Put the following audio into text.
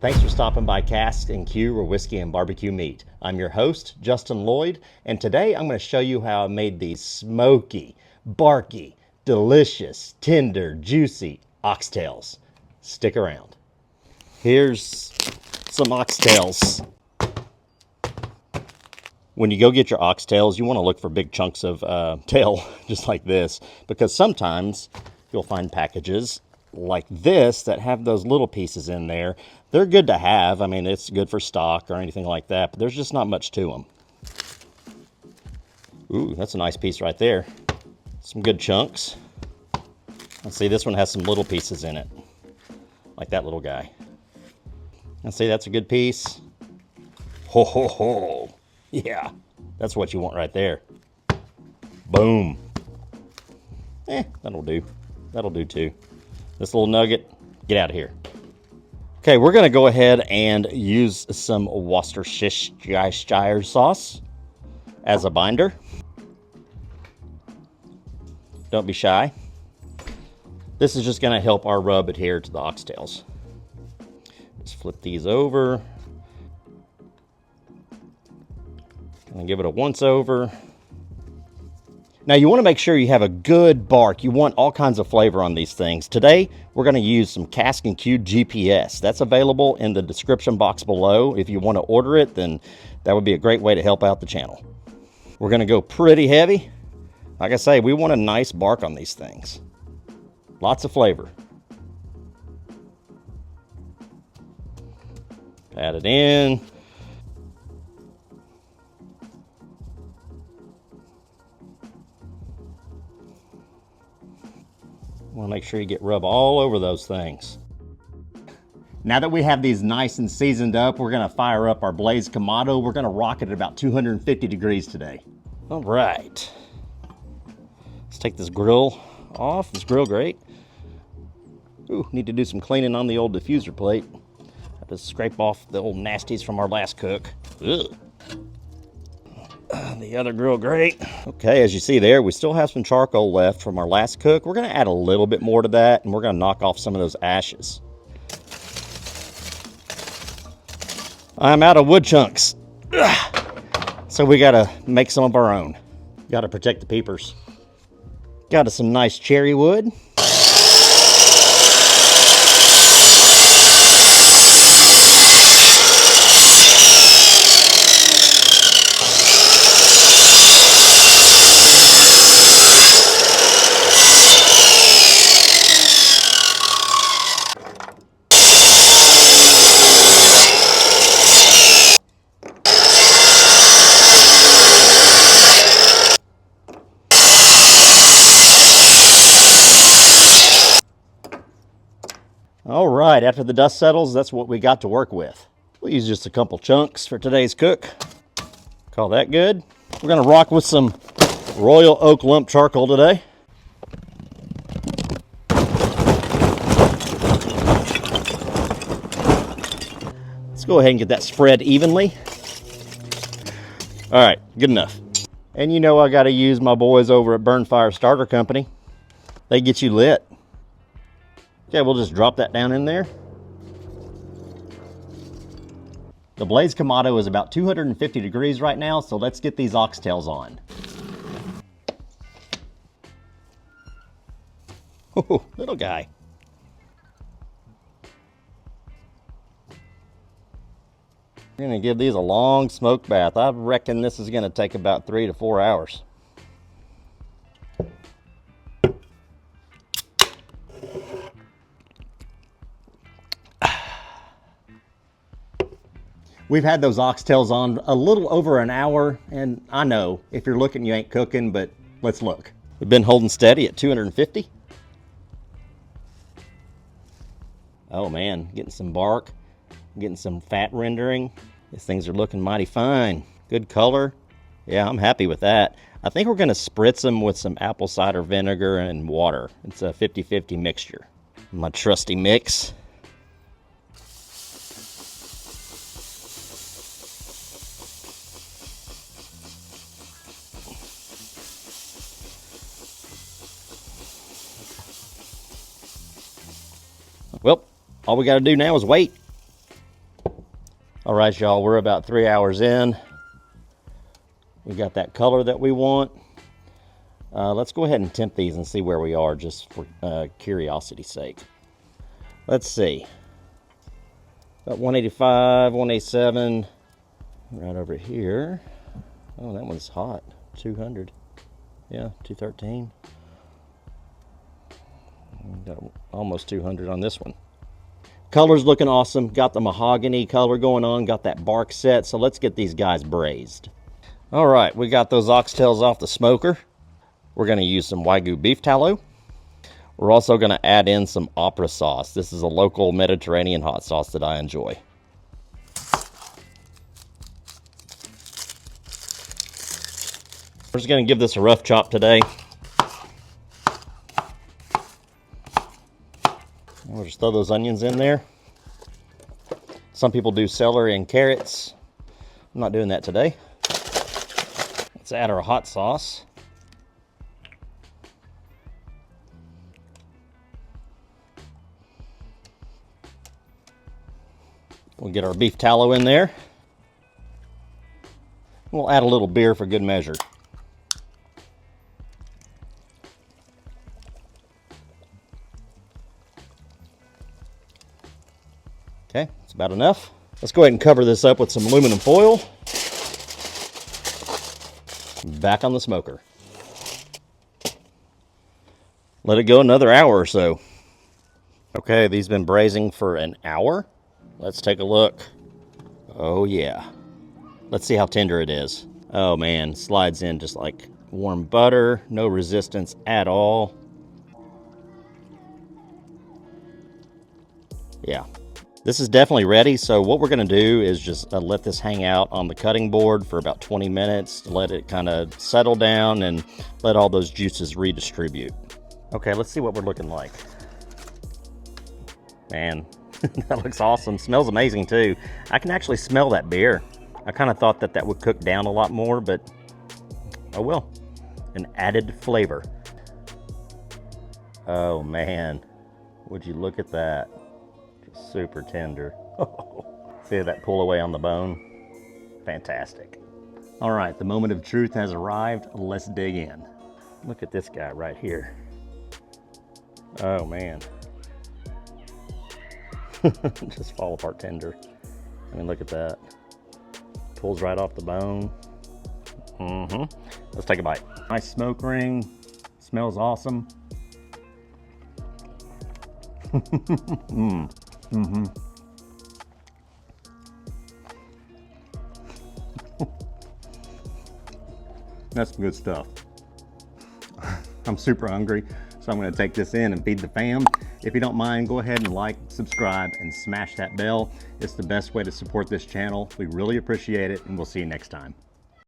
Thanks for stopping by Casks-n-Que, where whiskey and barbecue meet. I'm your host, Justin Lloyd, and today I'm going to show you how I made these smoky, barky, delicious, tender, juicy oxtails. Stick around. Here's some oxtails. When you go get your oxtails, you want to look for big chunks of tail, just like this, because sometimes you'll find packages like this that have those little pieces in there. They're good to have. I mean, it's good for stock or anything like that, but there's just not much to them. Ooh, that's a nice piece right there. Some good chunks. Let's see, this one has some little pieces in it, like that little guy. Let's see, that's a good piece. Ho, ho, ho. Yeah, that's what you want right there. Boom. That'll do. That'll do too. This little nugget, get out of here. Okay, we're going to go ahead and use some Worcestershire sauce as a binder. Don't be shy. This is just going to help our rub adhere to the oxtails. Just flip these over. And give it a once over. Now you want to make sure you have a good bark. You want all kinds of flavor on these things. Today, we're going to use some Casks-n-Que GPS. That's available in the description box below. If you want to order it, then that would be a great way to help out the channel. We're going to go pretty heavy. Like I say, we want a nice bark on these things. Lots of flavor. Add it in. Want to make sure you get rub all over those things. Now that we have these nice and seasoned up, we're going to fire up our Braised Kamado. We're going to rock it at about 250 degrees today. All right. Let's take this grill off, this grill grate. Ooh, need to do some cleaning on the old diffuser plate. Have to scrape off the old nasties from our last cook. Ugh. The other grill grate. Okay, as you see there, we still have some charcoal left from our last cook. We're going to add a little bit more to that, and we're going to knock off some of those ashes. I'm out of wood chunks. Ugh. So we got to make some of our own. Got to protect the peepers. Got us some nice cherry wood. All right, after the dust settles, that's what we got to work with. We'll use just a couple chunks for today's cook. Call that good. We're gonna rock with some Royal Oak Lump charcoal today. Let's go ahead and get that spread evenly. All right, good enough. And you know I gotta use my boys over at Burn Fire Starter Company. They get you lit. Okay, we'll just drop that down in there. The Braised Kamado is about 250 degrees right now, so let's get these oxtails on. Oh, little guy. We're gonna give these a long smoke bath. I reckon this is gonna take about 3 to 4 hours. We've had those oxtails on a little over an hour, and I know if you're looking, you ain't cooking, but let's look. We've been holding steady at 250. Oh man, getting some bark, getting some fat rendering. These things are looking mighty fine. Good color. Yeah, I'm happy with that. I think we're gonna spritz them with some apple cider vinegar and water. It's a 50-50 mixture. My trusty mix. Well, all we got to do now is wait. All right, y'all, we're about 3 hours in. We got that color that we want. Let's go ahead and temp these and see where we are, just for curiosity's sake. Let's see. About 185, 187. Right over here. Oh, that one's hot. 200. Yeah, 213. Got almost 200 on this one. Color's looking awesome. Got the mahogany color going on. Got that bark set. So let's get these guys braised. All right, we got those oxtails off the smoker. We're going to use some Wagyu beef tallow. We're also going to add in some opera sauce. This is a local Mediterranean hot sauce that I enjoy. We're just going to give this a rough chop today. We'll just throw those onions in there. Some people do celery and carrots. I'm not doing that today. Let's add our hot sauce. We'll get our beef tallow in there. We'll add a little beer for good measure. Okay, that's about enough. Let's go ahead and cover this up with some aluminum foil. Back on the smoker. Let it go another hour or so. Okay, these have been braising for an hour. Let's take a look. Oh yeah. Let's see how tender it is. Oh man, slides in just like warm butter. No resistance at all. Yeah. This is definitely ready, so what we're going to do is just let this hang out on the cutting board for about 20 minutes, let it kind of settle down and let all those juices redistribute. Okay, let's see what we're looking like. Man, that looks awesome. Smells amazing too. I can actually smell that beer. I kind of thought that that would cook down a lot more, but oh well. An added flavor. Oh man, would you look at that? Super tender. See that pull away on the bone? Fantastic. All right, the moment of truth has arrived. Let's dig in. Look at this guy right here. Oh man. Just fall apart tender. I mean, look at that. Pulls right off the bone. Let's take a bite. Nice smoke ring. Smells awesome. That's some good stuff. I'm super hungry, so I'm going to take this in and feed the fam. If you don't mind, go ahead and like, subscribe, and smash that bell. It's the best way to support this channel. We really appreciate it, and we'll see you next time.